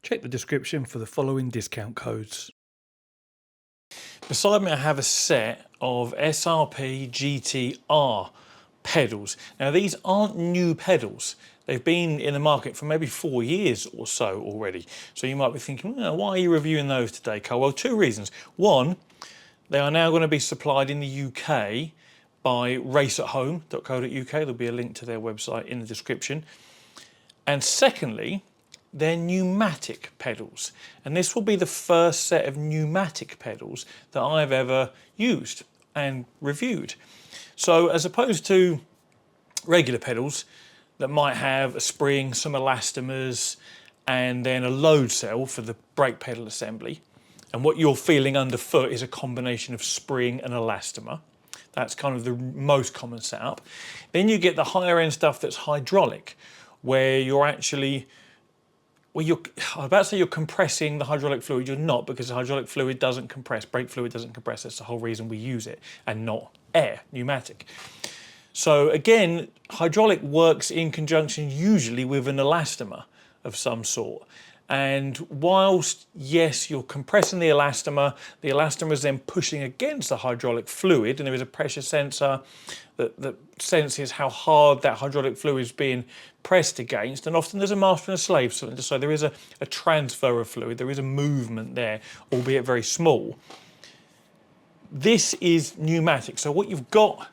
Check the description for the following discount codes. Beside me I have a set of SRP GT-R pedals. Now these aren't new pedals. They've been in the market for maybe 4 years or so already. So you might be thinking, well, why are you reviewing those today, Carl? Well, 2 reasons. One, they are now going to be supplied in the UK by raceathome.co.uk. There'll be a link to their website in the description. And secondly, they're pneumatic pedals, and this will be the first set of pneumatic pedals that I've ever used and reviewed. So as opposed to regular pedals that might have a spring, some elastomers, and then a load cell for the brake pedal assembly, and what you're feeling underfoot is a combination of spring and elastomer. That's kind of the most common setup. Then you get the higher end stuff that's hydraulic, where you're actually I'm about to say you're compressing the hydraulic fluid. You're not, because the hydraulic fluid doesn't compress. Brake fluid doesn't compress. That's the whole reason we use it, and not air, pneumatic. So again, hydraulic works in conjunction usually with an elastomer of some sort. And whilst, yes, you're compressing the elastomer is then pushing against the hydraulic fluid, and there is a pressure sensor that senses how hard that hydraulic fluid is being pressed against, and often there's a master and a slave cylinder, so there is a transfer of fluid, there is a movement there, albeit very small. This is pneumatic, so what you've got,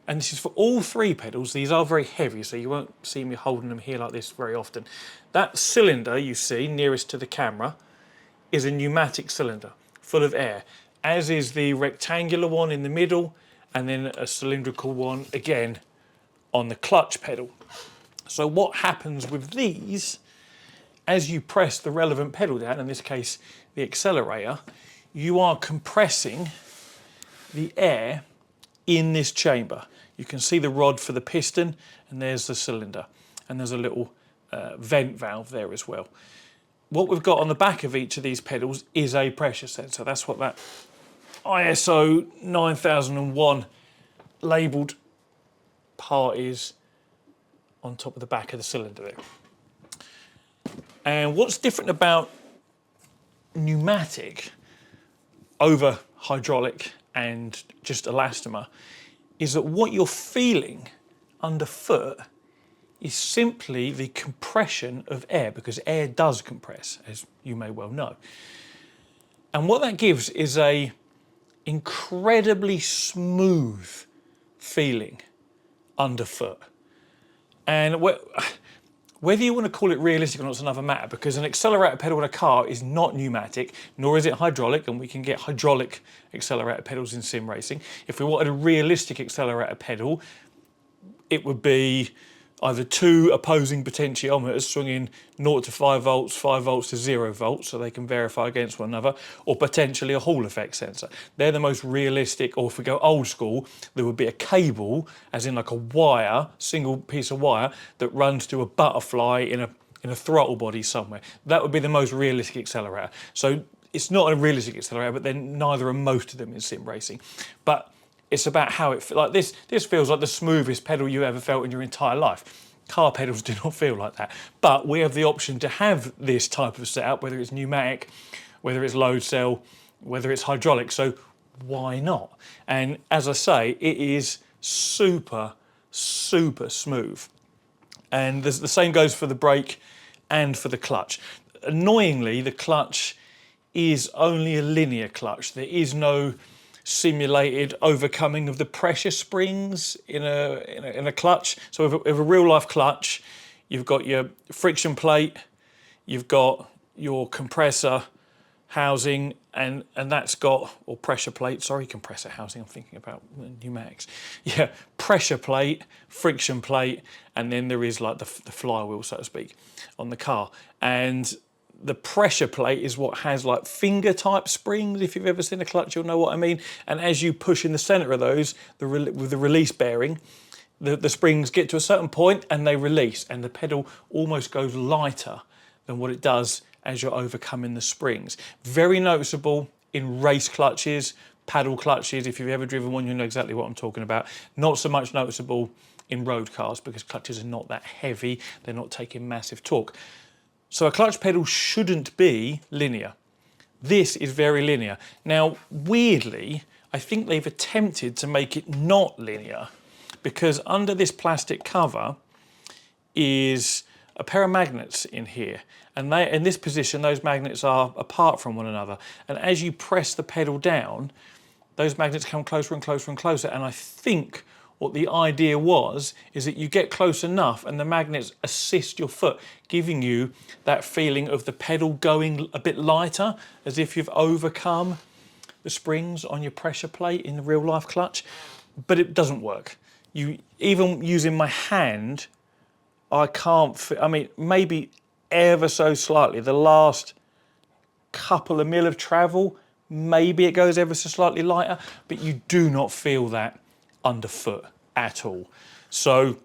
and this is for all 3 pedals, these are very heavy, so you won't see me holding them here like this very often. That cylinder you see nearest to the camera is a pneumatic cylinder full of air, as is the rectangular one in the middle, and then a cylindrical one again on the clutch pedal. So what happens with these, as you press the relevant pedal down, in this case the accelerator, you are compressing the air in this chamber. You can see the rod for the piston, and there's the cylinder, and there's a little vent valve there as well. What we've got on the back of each of these pedals is a pressure sensor. That's what that ISO 9001 labelled part is on top of the back of the cylinder there. And what's different about pneumatic over hydraulic and just elastomer is that what you're feeling underfoot is simply the compression of air, because air does compress, as you may well know. And what that gives is a incredibly smooth feeling underfoot. And whether you want to call it realistic or not is another matter, because an accelerator pedal in a car is not pneumatic, nor is it hydraulic, and we can get hydraulic accelerator pedals in sim racing. If we wanted a realistic accelerator pedal, it would be either 2 opposing potentiometers swinging 0 to 5 volts, 5 volts to 0 volts, so they can verify against one another, or potentially a Hall effect sensor. They're the most realistic. Or if we go old school, there would be a cable, as in like a wire, single piece of wire, that runs to a butterfly in a throttle body somewhere. That would be the most realistic accelerator. So it's not a realistic accelerator, but then neither are most of them in sim racing. But it's about how it feels. Like this feels like the smoothest pedal you ever felt in your entire life. Car pedals do not feel like that. But we have the option to have this type of setup, whether it's pneumatic, whether it's load cell, whether it's hydraulic. So why not? And as I say, it is super, super smooth. And the same goes for the brake and for the clutch. Annoyingly, the clutch is only a linear clutch. There is no simulated overcoming of the pressure springs in a clutch. So with a real life clutch, you've got your friction plate, you've got your compressor housing, and that's got, or pressure plate, sorry, compressor housing, I'm thinking about pneumatics. Yeah, pressure plate, friction plate, and then there is like the flywheel, so to speak, on the car. And the pressure plate is what has like finger type springs. If you've ever seen a clutch, you'll know what I mean. And as you push in the center of those, with the release bearing, the springs get to a certain point and they release, and the pedal almost goes lighter than what it does as you're overcoming the springs. Very noticeable in race clutches, paddle clutches. If you've ever driven one, you know exactly what I'm talking about. Not so much noticeable in road cars because clutches are not that heavy. They're not taking massive torque. So a clutch pedal shouldn't be linear. This is very linear. Now, weirdly, I think they've attempted to make it not linear because under this plastic cover is a pair of magnets in here. And they, in this position, those magnets are apart from one another. And as you press the pedal down, those magnets come closer and closer and closer. And I think what the idea was is that you get close enough and the magnets assist your foot, giving you that feeling of the pedal going a bit lighter, as if you've overcome the springs on your pressure plate in the real life clutch. But it doesn't work. Even using my hand, I can't, I mean, maybe ever so slightly, the last couple of mil of travel, maybe it goes ever so slightly lighter, but you do not feel that underfoot at all. So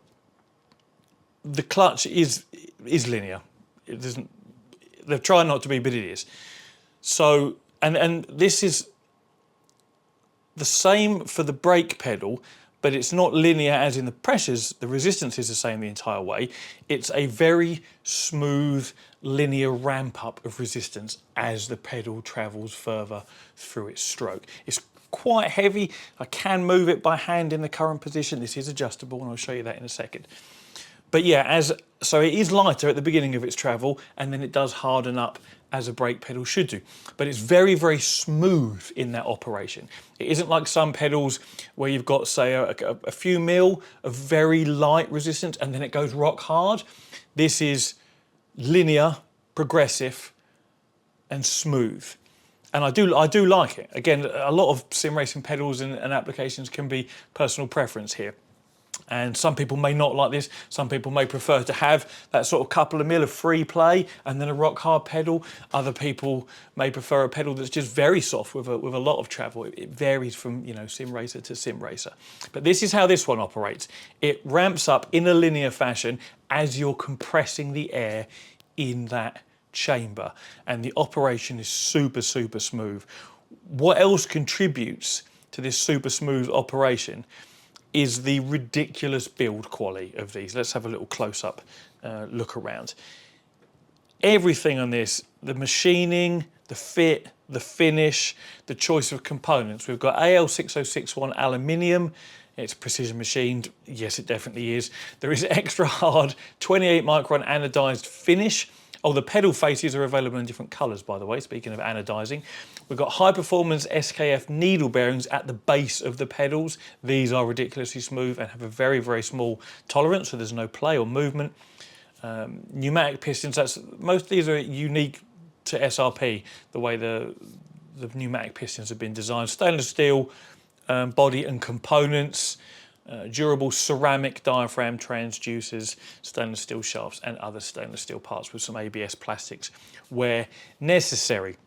the clutch is linear. It doesn't, they've tried not to be, but it is. So, and this is the same for the brake pedal, but it's not linear as in the pressures, the resistance is the same the entire way. It's a very smooth, linear ramp up of resistance as the pedal travels further through its stroke. It's quite heavy. I can move it by hand in the current position. This is adjustable and I'll show you that in a second. But yeah, so it is lighter at the beginning of its travel and then it does harden up as a brake pedal should do. But it's very, very smooth in that operation. It isn't like some pedals where you've got, say, a few mil of very light resistance and then it goes rock hard. This is linear, progressive, and smooth. And I do like it. Again, a lot of sim racing pedals and applications can be personal preference here. And some people may not like this. Some people may prefer to have that sort of couple of mil of free play and then a rock hard pedal. Other people may prefer a pedal that's just very soft with a lot of travel. It varies from, you know, sim racer to sim racer. But this is how this one operates. It ramps up in a linear fashion as you're compressing the air in that chamber. And the operation is super, super smooth. What else contributes to this super smooth operation is the ridiculous build quality of these. Let's have a little close-up look around. Everything on this, the machining, the fit, the finish, the choice of components. We've got AL6061 aluminium. It's precision machined. Yes, it definitely is. There is extra hard 28 micron anodized finish. Oh, the pedal faces are available in different colours, by the way, speaking of anodizing. We've got high performance SKF needle bearings at the base of the pedals. These are ridiculously smooth and have a very, very small tolerance, so there's no play or movement. Pneumatic pistons, most of these are unique to SRP, the way the pneumatic pistons have been designed. Stainless steel body and components. Durable ceramic diaphragm transducers, stainless steel shafts and other stainless steel parts with some ABS plastics where necessary.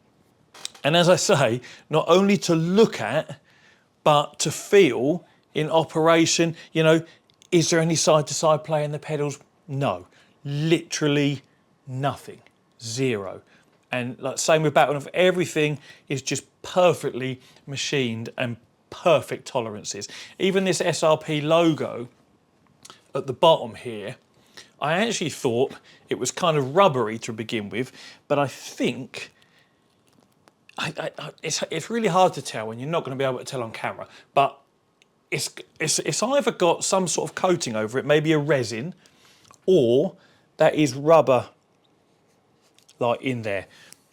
And as I say, not only to look at, but to feel in operation. You know, is there any side-to-side play in the pedals? No, literally nothing, zero. And like same with Battle, everything is just perfectly machined and perfect tolerances. Even this SRP logo at the bottom here, I actually thought it was kind of rubbery to begin with, but I think it's really hard to tell, and you're not going to be able to tell on camera, but it's either got some sort of coating over it, maybe a resin, or that is rubber like in there.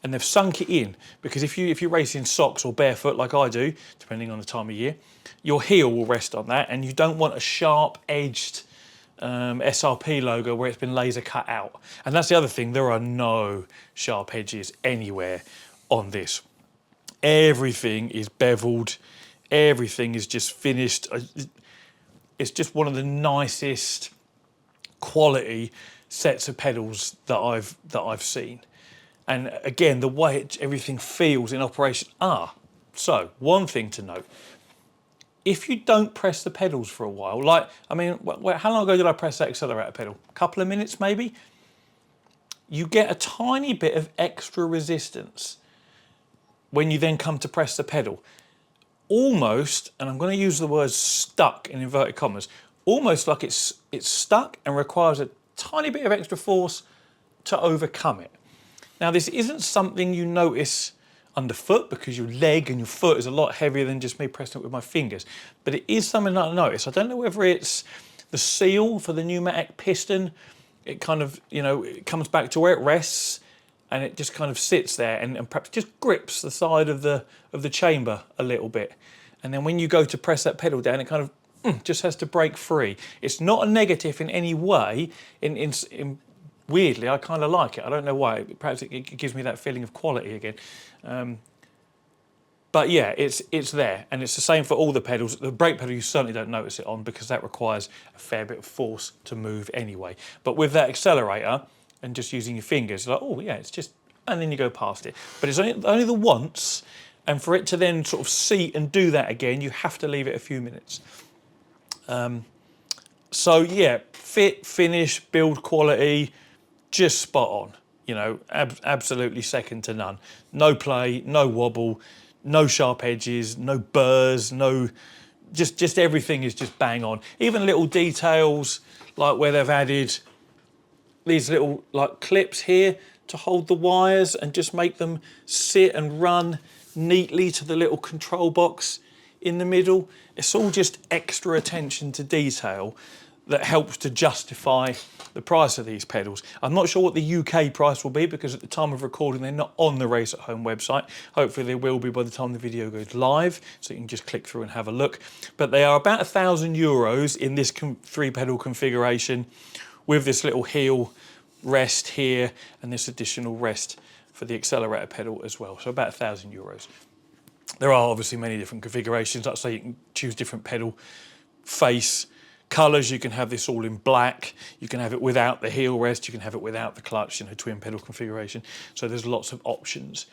And they've sunk it in, because if you race in socks or barefoot like I do, depending on the time of year, your heel will rest on that, and you don't want a sharp-edged SRP logo where it's been laser cut out. And that's the other thing, there are no sharp edges anywhere on this. Everything is beveled, everything is just finished. It's just one of the nicest quality sets of pedals that I've seen. And again, the way everything feels in operation. So one thing to note, if you don't press the pedals for a while, like, I mean, how long ago did I press that accelerator pedal? A couple of minutes maybe? You get a tiny bit of extra resistance when you then come to press the pedal. almost, and I'm going to use the word stuck in inverted commas, almost like it's stuck and requires a tiny bit of extra force to overcome it. Now, this isn't something you notice underfoot because your leg and your foot is a lot heavier than just me pressing it with my fingers, but it is something that I notice. I don't know whether it's the seal for the pneumatic piston. It kind of, you know, it comes back to where it rests and it just kind of sits there and perhaps just grips the side of the chamber a little bit. And then when you go to press that pedal down, it kind of just has to break free. It's not a negative in any way. Weirdly, I kind of like it. I don't know why. Perhaps it gives me that feeling of quality again. But yeah, it's there, and it's the same for all the pedals. The brake pedal, you certainly don't notice it on because that requires a fair bit of force to move anyway. But with that accelerator and just using your fingers, like, oh yeah, it's just, and then you go past it. But it's only the once, and for it to then sort of seat and do that again, you have to leave it a few minutes. So yeah, fit, finish, build quality, just spot on. You know, absolutely second to none. No play, no wobble, no sharp edges, no burrs, no, just everything is just bang on. Even little details like where they've added these little like clips here to hold the wires and just make them sit and run neatly to the little control box in the middle. It's all just extra attention to detail that helps to justify the price of these pedals. I'm not sure what the UK price will be because at the time of recording they're not on the Race at Home website. Hopefully they will be by the time the video goes live, so you can just click through and have a look. But they are about €1,000 in this 3-pedal configuration with this little heel rest here and this additional rest for the accelerator pedal as well. So about €1,000. There are obviously many different configurations. Like I say, you can choose different pedal face colours. You can have this all in black. You can have it without the heel rest. You can have it without the clutch, you know, twin pedal configuration. So there's lots of options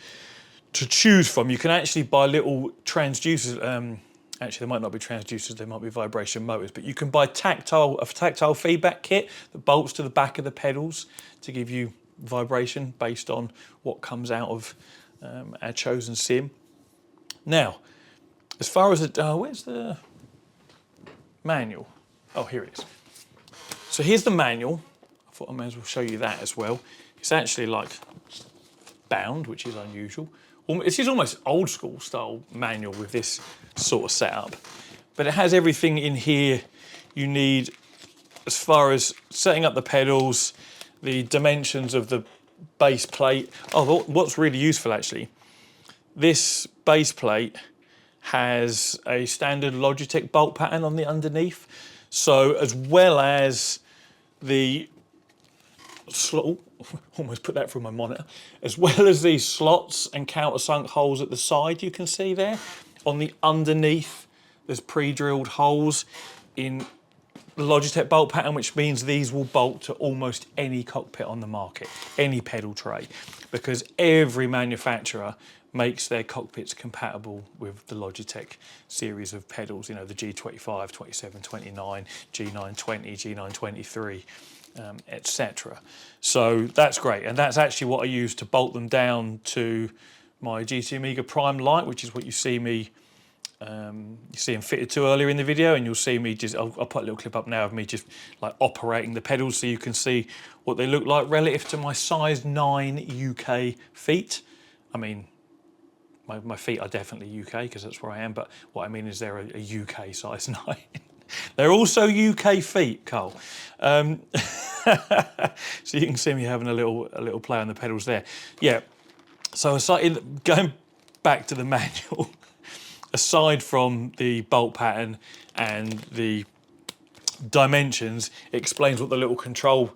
to choose from. You can actually buy little transducers. Actually, there might not be transducers, there might be vibration motors, but you can buy a tactile feedback kit that bolts to the back of the pedals to give you vibration based on what comes out of our chosen sim. Now, as far as where's the manual? Oh, here it is. So here's the manual. I thought I may as well show you that as well. It's actually like bound, which is unusual. This is almost old school style manual with this sort of setup. But it has everything in here you need as far as setting up the pedals, the dimensions of the base plate. Oh, what's really useful actually, this base plate has a standard Logitech bolt pattern on the underneath. So as well as the slot, almost put that through my monitor, as well as these slots and countersunk holes at the side you can see there, on the underneath there's pre-drilled holes in the Logitech bolt pattern, which means these will bolt to almost any cockpit on the market, any pedal tray, because every manufacturer makes their cockpits compatible with the Logitech series of pedals, you know, the G25, 27, 29, G920, G923, etc. So that's great, and that's actually what I use to bolt them down to my GT Amiga Prime Lite, which is what you see me fitted to earlier in the video, and you'll see me just, I'll put a little clip up now of me just like operating the pedals so you can see what they look like relative to my size 9 UK feet. I mean, my feet are definitely UK because that's where I am, but what I mean is they're a UK size 9. They're also UK feet, Carl. So you can see me having a little play on the pedals there. Yeah, so aside, going back to the manual, aside from the bolt pattern and the dimensions, it explains what the little control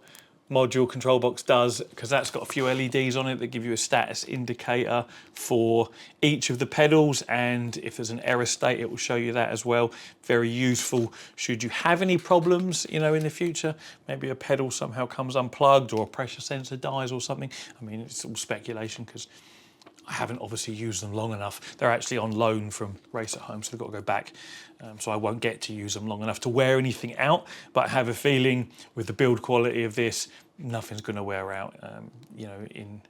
box does, because that's got a few LEDs on it that give you a status indicator for each of the pedals, and if there's an error state it will show you that as well. Very useful should you have any problems, you know, in the future. Maybe a pedal somehow comes unplugged or a pressure sensor dies or something. I mean, it's all speculation because I haven't obviously used them long enough. They're actually on loan from Race at Home, so they've got to go back. So I won't get to use them long enough to wear anything out, but I have a feeling with the build quality of this, nothing's going to wear out, you know, in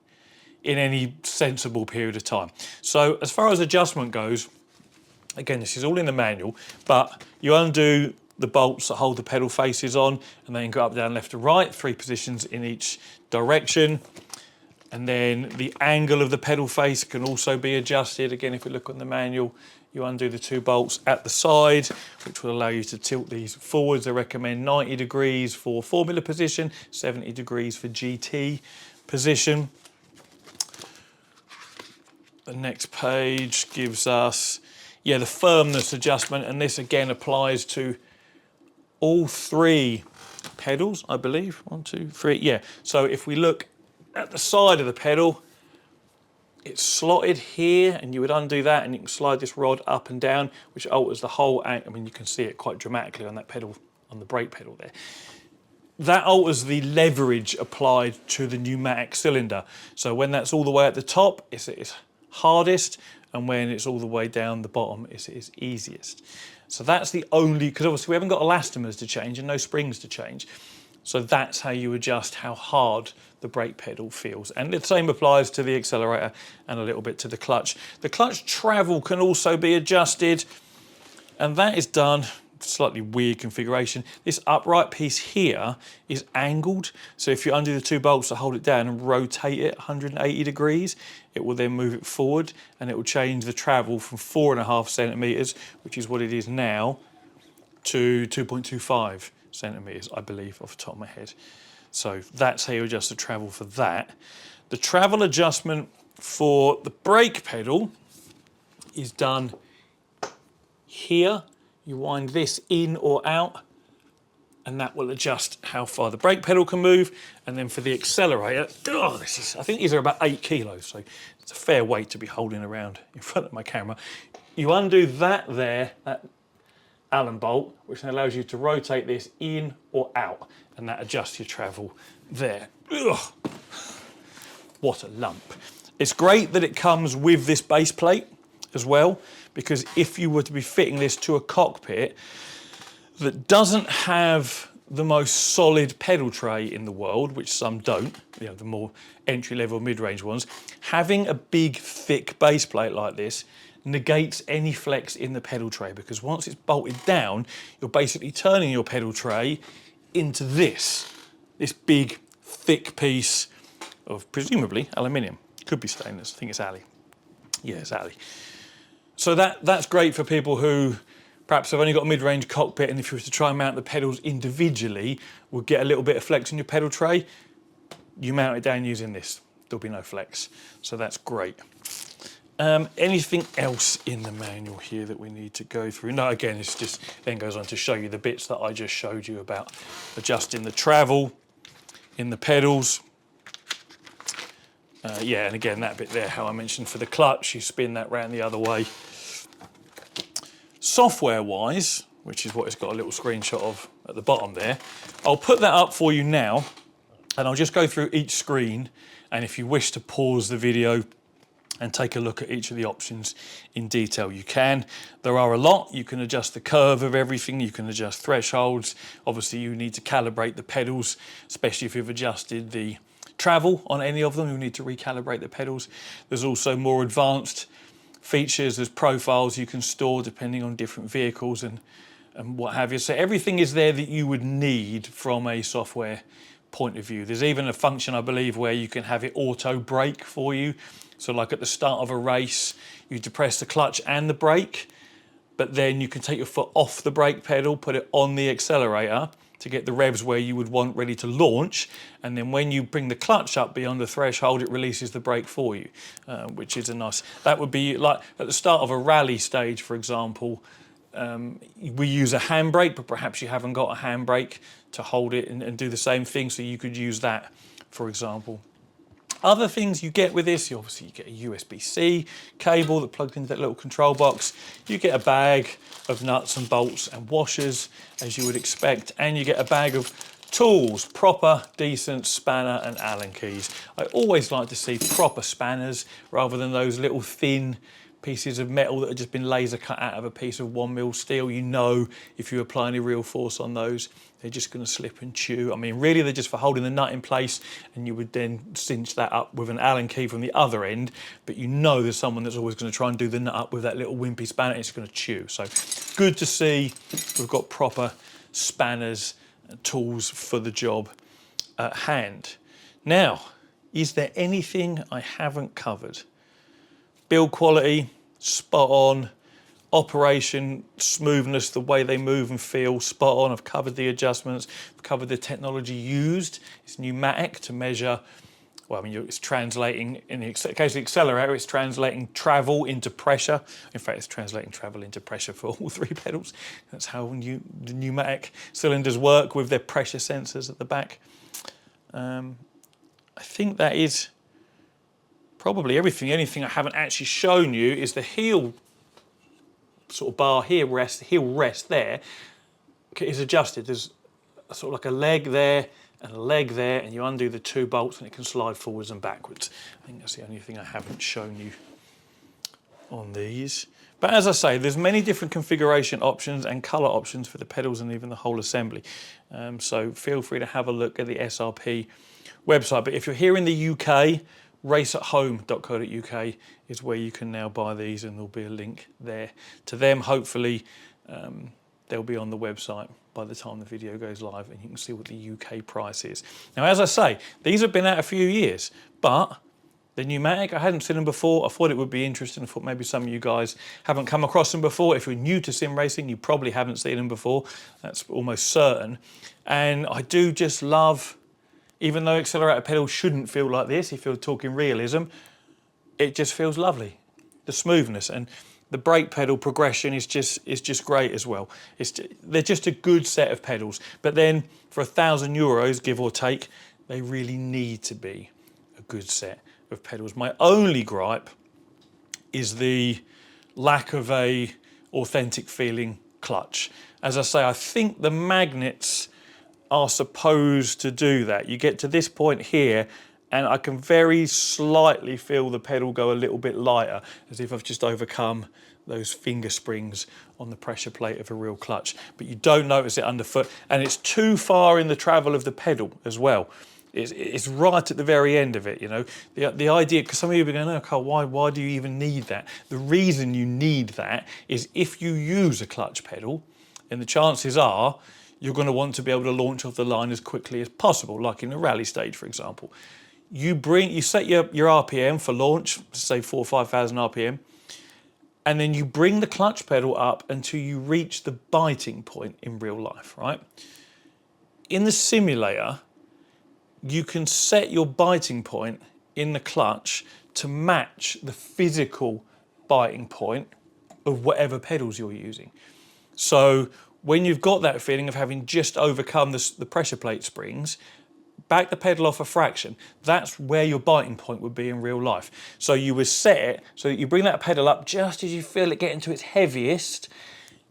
any sensible period of time. So as far as adjustment goes, Again, this is all in the manual, but you undo the bolts that hold the pedal faces on, and then go up, down, left to right, 3 positions in each direction. And then the angle of the pedal face can also be adjusted. Again, if we look on the manual, you undo the 2 bolts at the side, which will allow you to tilt these forwards. They recommend 90 degrees for Formula position, 70 degrees for GT position. The next page gives us, the firmness adjustment, and this again applies to all 3 pedals, I believe. 1, 2, 3, yeah. So if we look at the side of the pedal, it's slotted here, and you would undo that and you can slide this rod up and down, which alters the whole angle. I mean, you can see it quite dramatically on that pedal, on the brake pedal there. That alters the leverage applied to the pneumatic cylinder. So when that's all the way at the top, it's hardest, and when it's all the way down the bottom, it's easiest. So that's the only, because obviously we haven't got elastomers to change and no springs to change. So that's how you adjust how hard the brake pedal feels. And the same applies to the accelerator and a little bit to the clutch. The clutch travel can also be adjusted, and that is done, slightly weird configuration. This upright piece here is angled. So if you undo the 2 bolts to hold it down and rotate it 180 degrees, it will then move it forward, and it will change the travel from 4.5 centimeters, which is what it is now, to 2.25 centimeters, I believe, off the top of my head. So that's how you adjust the travel for that. The travel adjustment for the brake pedal is done here. You wind this in or out, and that will adjust how far the brake pedal can move. And then for the accelerator, I think these are about 8 kilos, so it's a fair weight to be holding around in front of my camera. You undo that there, that Allen bolt, which then allows you to rotate this in or out, and that adjusts your travel there. Ugh. What a lump. It's great that it comes with this base plate as well, because if you were to be fitting this to a cockpit that doesn't have the most solid pedal tray in the world, which some don't, the more entry-level mid-range ones, having a big, thick base plate like this negates any flex in the pedal tray, because once it's bolted down, you're basically turning your pedal tray into this big, thick piece of presumably aluminium. Could be stainless. I think it's Ali. Yeah, it's Ali. So that's great for people who perhaps have only got a mid-range cockpit, and if you were to try and mount the pedals individually, would get a little bit of flex in your pedal tray. You mount it down using this, there'll be no flex. So that's great. Anything else in the manual here that we need to go through? No, again, it's just then goes on to show you the bits that I just showed you about adjusting the travel in the pedals. Yeah, and again, that bit there, how I mentioned for the clutch, you spin that round the other way. Software-wise, which is what it's got a little screenshot of at the bottom there, I'll put that up for you now, and I'll just go through each screen, and if you wish to pause the video and take a look at each of the options in detail, you can. There are a lot. You can adjust the curve of everything. You can adjust thresholds. Obviously, you need to calibrate the pedals, especially if you've adjusted the travel on any of them. You need to recalibrate the pedals. There's also more advanced features. There's profiles you can store depending on different vehicles and what have you. So everything is there that you would need from a software point of view. There's even a function, I believe, where you can have it auto brake for you. So like at the start of a race, you depress the clutch and the brake, but then you can take your foot off the brake pedal, put it on the accelerator to get the revs where you would want ready to launch. And then when you bring the clutch up beyond the threshold, it releases the brake for you, which is a nice, that would be like at the start of a rally stage, for example, we use a handbrake, but perhaps you haven't got a handbrake to hold it and do the same thing. So you could use that, for example. Other things you get with this, obviously you get a USB-C cable that plugs into that little control box. You get a bag of nuts and bolts and washers, as you would expect, and you get a bag of tools, proper, decent spanner and Allen keys. I always like to see proper spanners rather than those little thin pieces of metal that have just been laser cut out of a piece of 1mm steel. You know, if you apply any real force on those, they're just going to slip and chew. I mean, really, they're just for holding the nut in place, and you would then cinch that up with an Allen key from the other end. But you know there's someone that's always going to try and do the nut up with that little wimpy spanner. It's going to chew. So good to see we've got proper spanners and tools for the job at hand. Now, is there anything I haven't covered? Build quality, spot on. Operation, smoothness, the way they move and feel, spot on. I've covered the adjustments, I've covered the technology used. It's pneumatic to measure, well, I mean, it's translating, in the case of the accelerator, it's translating travel into pressure. In fact, it's translating travel into pressure for all three pedals. That's how the pneumatic cylinders work with their pressure sensors at the back. I think that is probably everything. The only thing I haven't actually shown you is the heel sort of bar here, heel rest there is adjusted. There's sort of like a leg there and a leg there, and you undo the two bolts and it can slide forwards and backwards. I think that's the only thing I haven't shown you on these. But as I say, there's many different configuration options and colour options for the pedals and even the whole assembly. So feel free to have a look at the SRP website. But if you're here in the UK, raceathome.co.uk is where you can now buy these, and there'll be a link there to them. Hopefully they'll be on the website by the time the video goes live, and you can see what the UK price is. Now, as I say, these have been out a few years, but the pneumatic, I hadn't seen them before. I thought it would be interesting. I thought maybe some of you guys haven't come across them before. If you're new to sim racing, you probably haven't seen them before. That's almost certain. And I do just love, even though accelerator pedals shouldn't feel like this, if you're talking realism, it just feels lovely. The smoothness and the brake pedal progression is just great as well. They're just a good set of pedals. But then for €1,000, give or take, they really need to be a good set of pedals. My only gripe is the lack of a authentic feeling clutch. As I say, I think the magnets are supposed to do that. You get to this point here and I can very slightly feel the pedal go a little bit lighter, as if I've just overcome those finger springs on the pressure plate of a real clutch. But you don't notice it underfoot, and it's too far in the travel of the pedal as well. It's right at the very end of it, you know. The idea, because some of you are going, oh, Carl, why do you even need that? The reason you need that is if you use a clutch pedal, and the chances are you're going to want to be able to launch off the line as quickly as possible, like in a rally stage, for example. You set your RPM for launch, say 4,000 or 5,000 RPM, and then you bring the clutch pedal up until you reach the biting point in real life, right? In the simulator, you can set your biting point in the clutch to match the physical biting point of whatever pedals you're using. So when you've got that feeling of having just overcome the pressure plate springs, back the pedal off a fraction, that's where your biting point would be in real life. So you would set it so that you bring that pedal up just as you feel it getting to its heaviest.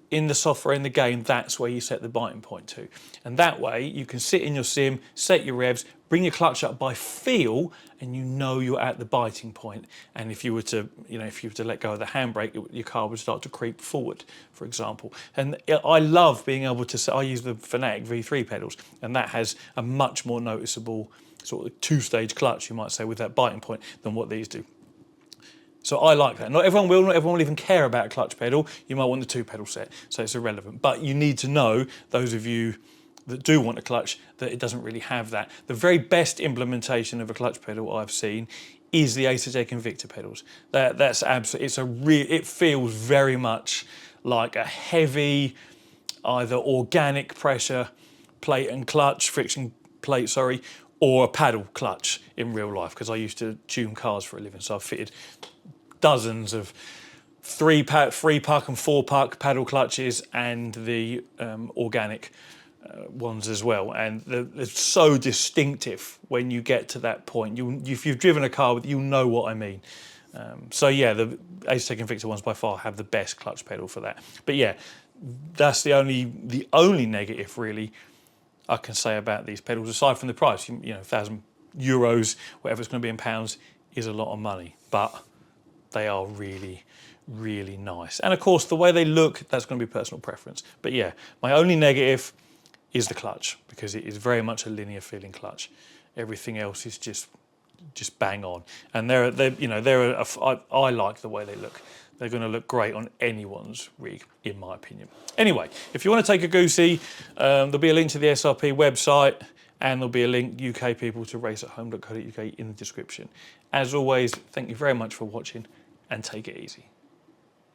In the software in the game, that's where you set the biting point to. And that way you can sit in your sim, set your revs, bring your clutch up by feel, and you know you're at the biting point. And if you were to, let go of the handbrake, your car would start to creep forward, for example. And I love being able to set, I use the Fanatic V3 pedals, and that has a much more noticeable sort of two-stage clutch, you might say, with that biting point than what these do. So I like that. Not everyone will even care about a clutch pedal. You might want the two pedal set, so it's irrelevant. But you need to know, those of you that do want a clutch, that it doesn't really have that. The very best implementation of a clutch pedal I've seen is the Acertec Invicta pedals. That's absolutely, it feels very much like a heavy, either organic pressure plate and clutch, friction plate, sorry, or a paddle clutch in real life, because I used to tune cars for a living, so I've fitted dozens of 3-puck and 4-puck paddle clutches and the organic ones as well, and they're so distinctive when you get to that point. If you've driven a car with, you'll know what I mean. So yeah, the Acertec Invicta ones by far have the best clutch pedal for that. But yeah, that's the only negative really I can say about these pedals, aside from the price. €1,000, whatever it's going to be in pounds, is a lot of money, but they are really, really nice. And of course, the way they look, that's going to be personal preference. But yeah, my only negative is the clutch, because it is very much a linear feeling clutch. Everything else is just bang on. And I like the way they look. They're going to look great on anyone's rig, in my opinion. Anyway, if you want to take a goosey, there'll be a link to the SRP website, and there'll be a link, UK people, to raceathome.co.uk in the description. As always, thank you very much for watching, and take it easy.